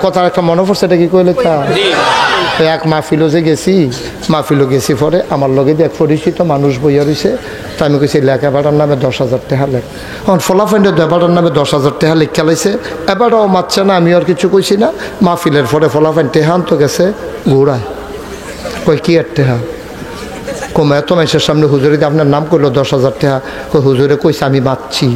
কথার একটা মনে পড়ছে, এটা কি কইলে তা এক মাহফিলও যে গেছি, মাহফিলও গেছি পরে আমার লগে এক পরিচিত মানুষ বইয়া রয়েছে। তা আমি কইছি লেখাপাটার নামে 10,000 টাকা লেখ। এখন ফলাফাইন্ডের ব্যাপারটার নামে 10,000 টাকা লিখ খেলাইছে। এবারও মারছে না, আমি আর কিছু কইছি না। মাহফিলের পরে ফলাফাইন টেহান তো গেছে ঘুরায়। কই কি আর টেহা কমে এত মানুষের সামনে হুজুরে দিয়ে আপনার নাম করলো 10,000 টাকা। কই হুজুরে কইছে আমি মারছি,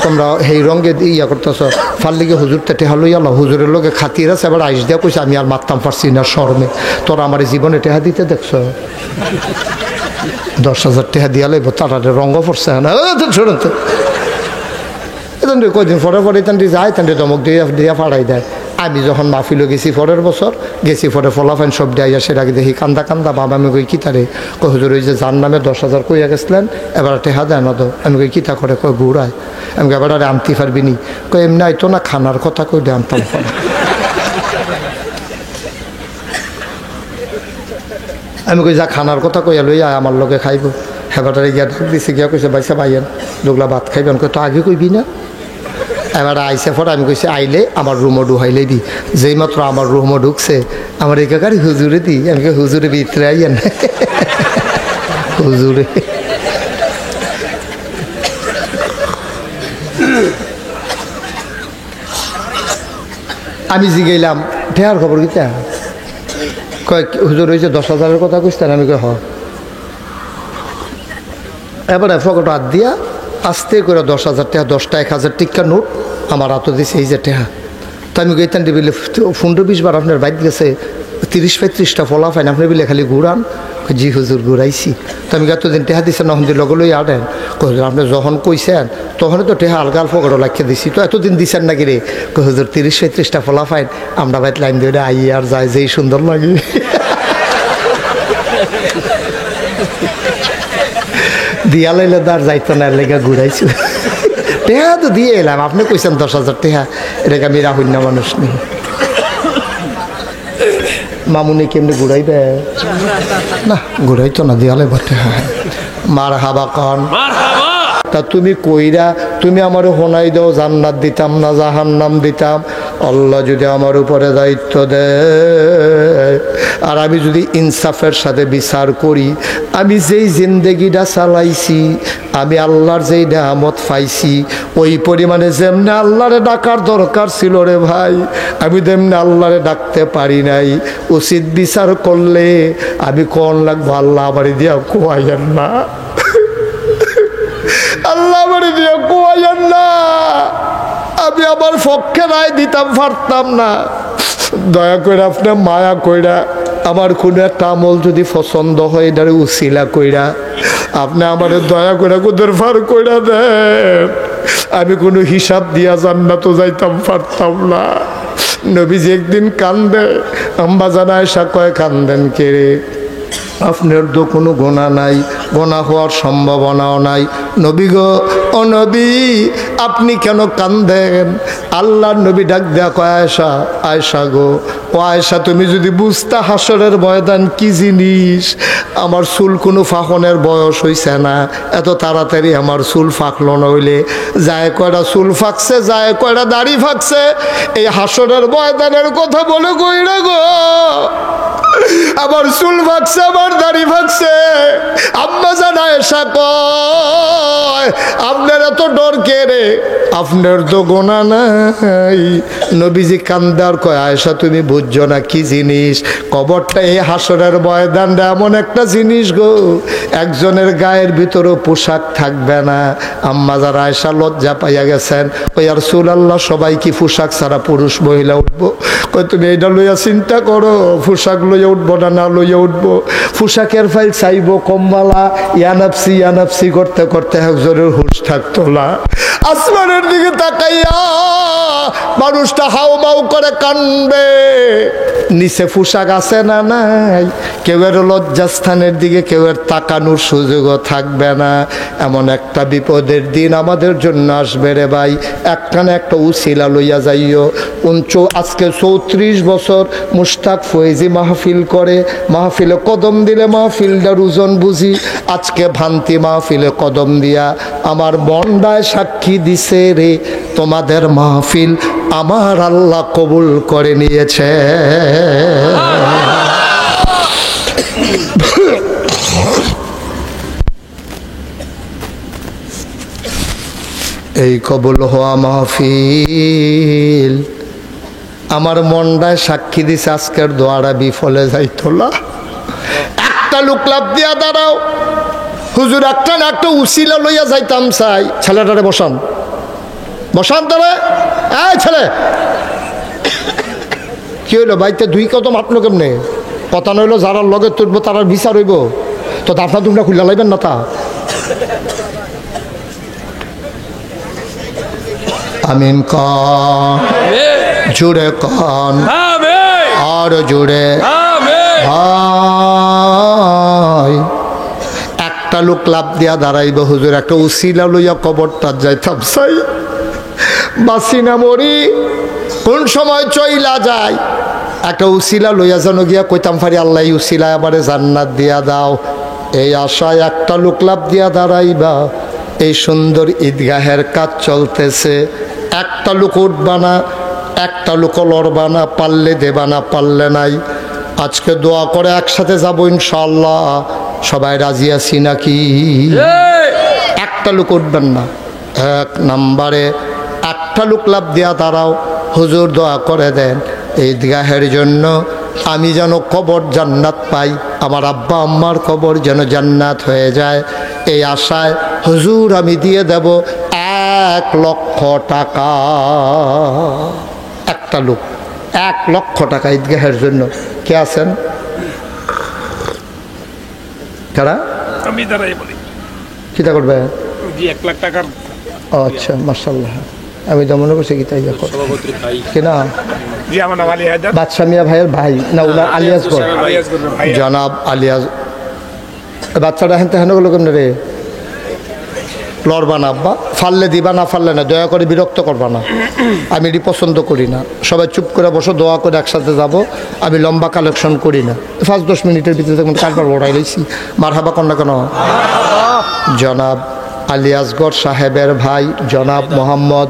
তোমরা সেই রঙে ইয়া করতেছ ফার্লিগে হুজুরটা টেহা লইয়া লো। হুজুরের লোকে খাতির আছে, এবার আইস দিয়া কইছে আমি আর মারতাম পারছি না শরমে। তোরা আমার জীবনে টেহা দিতে দেখছ 10,000 টাকা দিয়া লইব, তারা রঙ পড়ছে না ছোড়েন তো। এখান কয়দিন পরে পরে এখান যায়, তান দমক দিয়ে দিয়া ফাড়াই দেয়। আমি যখন মাহফিলও গেছি পরের বছর গেছি পরে ফলাফাইন সব দেয় সেটা আগে দেখি কান্দা কান্দা। বাবা আমি কই কিতা রে? কই হুজুর ওই যে যার নামে 10,000 কইয়া গেছিলেন এবার টেহা দেয় না তো। আমি কই কিতা করে? কই ঘুরায়। আমি এবার আরে আনতে পারবি নি? কই এমনি আইতো না, খানার কথা কই দে আনতাম। আমি কই যা খানার কথা কইয়া লইয়া আমার লোকে খাইব। হেবাটারে গিয়া ডাক দিছে, গিয়া কইছে বাইসা বাইয়েন দুগলা ভাত খাইবেন। কই তো আগে কইবি না? এবার আইসে পরে আমি কইছি আইলে আমার রুমও ঢুকাইলে দি। যেই মাত্র আমার রুমও ঢুকছে আমার একাকারি হুজুরে দি। আমি কই হুজুরে ভিতরে আইয়েন। হুজুরে আমি জিগাইলাম ঢেয়ার খবর কিতা? কয় হুজুর হয়েছে 10,000-এর কথা কইতেন। আমি কই হ। এবারে ফকট হাত দিয়া আস্তে করে 10,000 টাকা, 10টা 1,000 টিকা নোট আমার হাতে দিয়েছে এই যে টাকা। তো আমি গইতান দিবিলে 15-20 বার আপনার বাইক গেছে 30-35টা ফলা ফাইন আপনি বিলে খালি ঘুরান। জি হুজুর ঘুরাইছি। তো আমি এতদিন টেহা দিচ্ছেন এখন দিয়ে লগলই আনেন। আপনি যখন কইছেন তখনই তো টেহা আলগা ফকটও লাগিয়ে দিছি, তো এতদিন দিচ্ছেন নাকি রে? হুজুর 30-35টা ফলা ফাইন আমরা বাইক লাইন দিয়ে আই আর যায়, যেই সুন্দর লাগে। দিয়া লাইলে দার যাইতো না, লেগা ঘুরাইছি। টেহা তো দিয়ে এলাম, আপনি কইছেন 10,000 টাকা, এটাকে আমি রাহুন্য মানুষ নেই। মামুনি কেমনি ঘুরাইবে? না ঘুরাইতো না, দিয়ালে বটে। হ্যাঁ মার হাবা কন। তা তুমি কইরা তুমি আমার হোনাই দাও, জান্নাত দিতাম না জাহান্নাম দিতাম? আল্লাহ যদি আমার উপরে দায়িত্ব দেয় আর আমি যদি ইনসাফের সাথে বিচার করি, আমি যেই জিন্দেগিটা চালাইছি, আমি আল্লাহর যেই নেয়ামত পাইছি, ওই পরিমাণে যেমনি আল্লাহরে ডাকার দরকার ছিল রে ভাই, আমি তেমনি আল্লাহরে ডাকতে পারি নাই। উচিত বিচার করলে আমি কোন লাগবো, আল্লাহ আমার দিয়া কোয়াইয়েন না, আল্লাহ আমার দিয়া কোয়াইয়েন না। আমি আমার পক্ষে রায় দিতাম পারতাম না। দয়া করে আপনি মায়া কইরা আমার কোনো একটা আমল যদি পছন্দ হয় এটারে উসিলা কইরা আপনি আমার দয়া করে কোদের ফার কইরা দেন। আমি কোনো হিসাব দিয়া জান্নাতও যাইতাম পারতাম না। নবীজি একদিন কান্দে, আম্মা জান আয়েশা কয় কান্দেন কে রে? আপনার তো কোনো গোনা নাই, গোনা হওয়ার সম্ভাবনাও নাই। নবী গো, ও নবী আপনি কেন কান্দেন? আল্লাহর নবী ডাক দেয়া কয় আয়েশা, আয়েশা গো, ও আয়েশা তুমি যদি বুঝতা হাসরের ময়দান কি জিনিস। আমার চুল কোনো ফাঁকনের বয়স হইছে না, এত তাড়াতাড়ি আমার চুল ফাঁকলো নইলে যায় কয়টা চুল ফাঁকছে, যায় কয়টা দাড়ি ফাঁকছে, এই হাসরের ময়দানের কথা বলে কইরা গো আমার চুল ফাঁকছে, আমার দাড়ি ফাঁকছে। আম্মা জান আয়েশা কয় আপনার এত ডর কে রে? আপনার তো গোনা নাই। নবীজি কান্দার কয় আয়েশা তুমি বুঝছো না কি জিনিস? কবরটা এই হাসরের ময়দানটা এমন একটা জিনিস গো, একজনের গায়ের ভিতরেও পোশাক থাকবে না। আম্মা জান আয়েশা লজ্জা পাইয়া গেছেন। ওই আর রাসূলুল্লাহ সবাই কি পোশাক ছাড়া পুরুষ মহিলা উঠবো? কই তুমি এইটা লইয়া চিন্তা করো, পোশাক লইয়া উঠবো না না লইয়া উঠবো? পোশাকের ফাইল চাইবো কম্বালা, ইয়ানাপসি ইয়ানাপসি করতে করতে একজনের হুঁশ থাকতো না। আসমানের দিকে তাকাইয়া মানুষটা হাউ মাউ করে কান্দবে। নিচে পোশাক আছে না নাই? কেউ এর লজ্জাস্থানের দিকে কেউ এর তাকানোর সুযোগও থাকবে না। এমন একটা বিপদের দিন আমাদের জন্য আসবে রে ভাই, একটা না একটা উসিলা লইয়া যাইও। আজকে 34 বছর মুশতাক ফয়েজি মাহফিল করে, মাহফিলে কদম দিলে মাহফিলটার ওজন বুঝি। আজকে ভান্তি মাহফিলে কদম দিয়া আমার মনটায় সাক্ষী দিছে রে, তোমাদের মাহফিল আমার আল্লাহ কবুল করে নিয়েছে। এই কবুল হওয়া মাহফিল আমার মনটায় সাক্ষী দিছে আজকের দোয়ারা বিফলে যাইতো না। একটা লোক লাভ দিয়া দাঁড়াও, হুজুর একটা না একটা উসিলা লইয়া যাইতাম চাই। ছেলেটারে বসান, বসান তারে। এই ছেলে, কি হইলো বাইতে দুই কত মাতলো কেমনে? কথা নইলো যারা লগে তুলবো তার বিচার হইব, তো দাফনা তোমরা খুলে লাইবেন না তা। আমিন কন, জুড়ে কন, আর জুড়ে। একটা লোক লাভ দিয়া দাঁড়াইব, হুজুর একটা উসিলা লইয়া কবরটা যাইতাম চাই। বাসি না মরি, কোন সময় চইলা যায়, একটা উসিলা লইয়া যেন গিয়া কইতাম পারি আল্লাহ উসিলা আমারে জান্নাত দিয়া দাও। এই আশায় একটা লোক লাভ দিয়া দাঁড়াইবা। এই সুন্দর ঈদগাহের কাজ চলতেছে, একটা লোক উঠবা না, একটা লোক লড়বা না, পারলে দেবা না, পারলে নাই। আজকে দোয়া করে একসাথে যাবো ইনশাআল্লাহ। সবাই রাজি আছি নাকি? একটা লোক উঠবেন না। এক নম্বরে একটা লোক লাভ দিয়া দাঁড়াও, হুজুর দোয়া করে দেন ঈদগাহের জন্য আমি যেন কবর জান্নাত পাই, আমার আব্বা আম্মার কবর যেন জান্নাত হয়ে যায়। এই আশায় হুজুর আমি দিয়ে দেব 1 লক্ষ টাকা। একটা লোক 1 লক্ষ টাকা ঈদগাহের জন্য। কে আছেন? কারা? আমি দাঁড়াই বলি কিতা করবে? 1 লাখ টাকার। ও আচ্ছা, মাশাআল্লাহ। আমি তো মনে করছি কিতাই দেখো কিনা বাদশা মিয়া ভাইয়ের ভাই না, ওলা আলিয়াসগড় জনাব আলিয়াস। বাচ্চাটা হেন তেহেন গেল কেমন রে? লড়বা না আব্বা, ফাললে দিবা না, ফাললে না, দয়া করে বিরক্ত করবা না। আমি এটি পছন্দ করি না। সবাই চুপ করে বসো, দোয়া করে একসাথে যাব। আমি লম্বা কালেকশন করি না। 5-10 মিনিটের ভিতরে কারবার ওড়াই রয়েছি। মারহাবা কন্যা কেন? জনাব আলিয়াসগড় সাহেবের ভাই জনাব মোহাম্মদ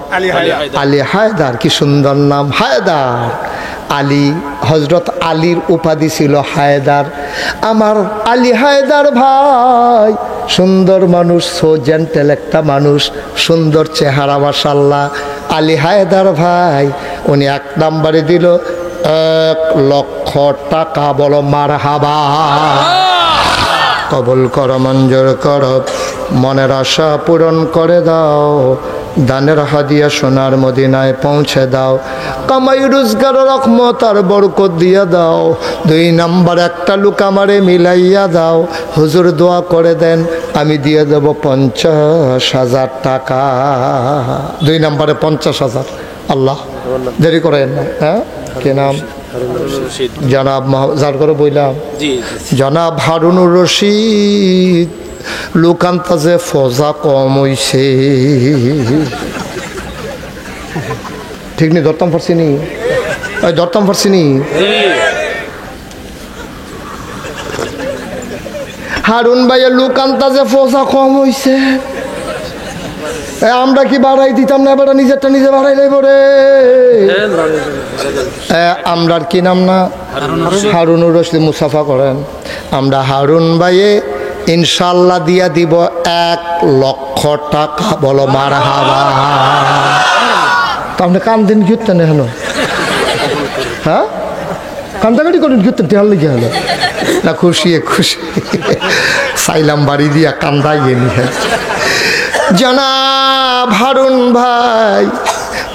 আলী হায়দার। কি সুন্দর নাম, হায়দার আলী। হজরত আলীর উপাধি ছিল হায়দার। আমার আলী হায়দার ভাই সুন্দর মানুষ, সো জেন্টেল একটা মানুষ, সুন্দর চেহারা মাশাআল্লাহ। আলী হায়দার ভাই উনি 1 নম্বরে দিল 1 লক্ষ টাকা। বলো মারহাবা। কবুল করো, মঞ্জুর করো, মনের আশা পূরণ করে দাও। দানের হাদিয়া সোনার মদিনায় পৌঁছে দাও। কামাই রোজগার রহমত আর বরকত দিয়া দাও। 2 নম্বর একটা লোক আমারে মিলাইয়া দাও। হুজুর দোয়া করে দেন আমি দিয়ে দেব 50,000 টাকা। 2 নম্বরে 50,000। আল্লাহ দেরি করেন না। হ্যাঁ, কি নাম? জনাব যার করে বললাম জনাব হারুনুর রশিদ। লোকান্তাজে ফজা কম হইছে, ঠিক নি? ধরতাম পারছিনি, ধরতাম পারছিনি। হারুন ভাইয়ের লোকান্তাজে ফজা কম হইছে। আমরা কি বাড়াই দিতাম না? এবার নিজেরটা নিজে বাড়াই লাইব রে। আমরার কি নাম না? হারুনুর রশিদ। মুসাফা করেন। আমরা হারুন ভাইয়ে ইনশাল্লাহ দিয়া দিব 1 লক্ষ টাকা। বলো মারহাবা। আপনি কান দিন ঘুরতেন হেন? হ্যাঁ, কান্দাকাটি করেন ঘুরতেন টেহার লেগে হলো না? খুশি খুশি সাইলাম বাড়ি দিয়া কান্দাই নিয়ে। জনাব হারুন ভাই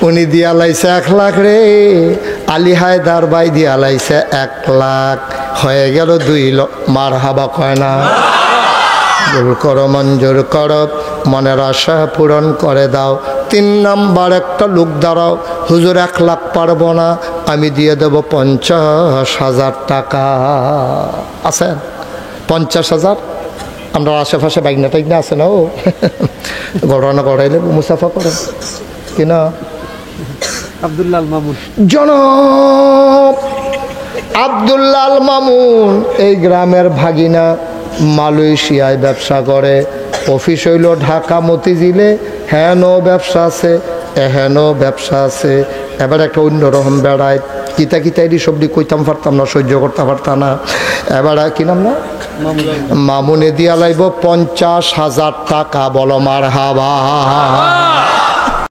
উনি দিয়া লাইছে 1 লাখ রে। আলী হায়দার ভাই দিয়া লাইছে 1 লাখ। হয়ে গেল 2 লক্ষ। মারহাবা কয় না? কবুল করো, মঞ্জুর করো, মনের আশা পূরণ করে দাও। 3 নম্বর একটা লোক দাঁড়াও, হুজুর 1 লাখ পারবো না, আমি দিয়ে দেব 50,000 টাকা। আছেন 50,000? আমরা আশেপাশে বাইকনা টাইকনা আছে না? ও ঘটনা ঘটাইলে মুসাফা করেন কিনা? আব্দুল্লাহ মামুন। জনাব আব্দুল্লাহ মামুন এই গ্রামের ভাগিনা, মালয়েশিয়ায় ব্যবসা করে। অফিস হইল ঢাকা মতিঝিলে। হ্যাঁ, নো ব্যবসা আছে। এহেনও ব্যবসা আছে। এবার একটা অন্যরকম বেড়ায় কিতা কিতা এটি সবজি কইতাম পারতাম না, সহ্য করতে পারতাম না। এবার কি নাম না মামুনে দিয়া লাইব 50,000 টাকা, বলো মার হাবা।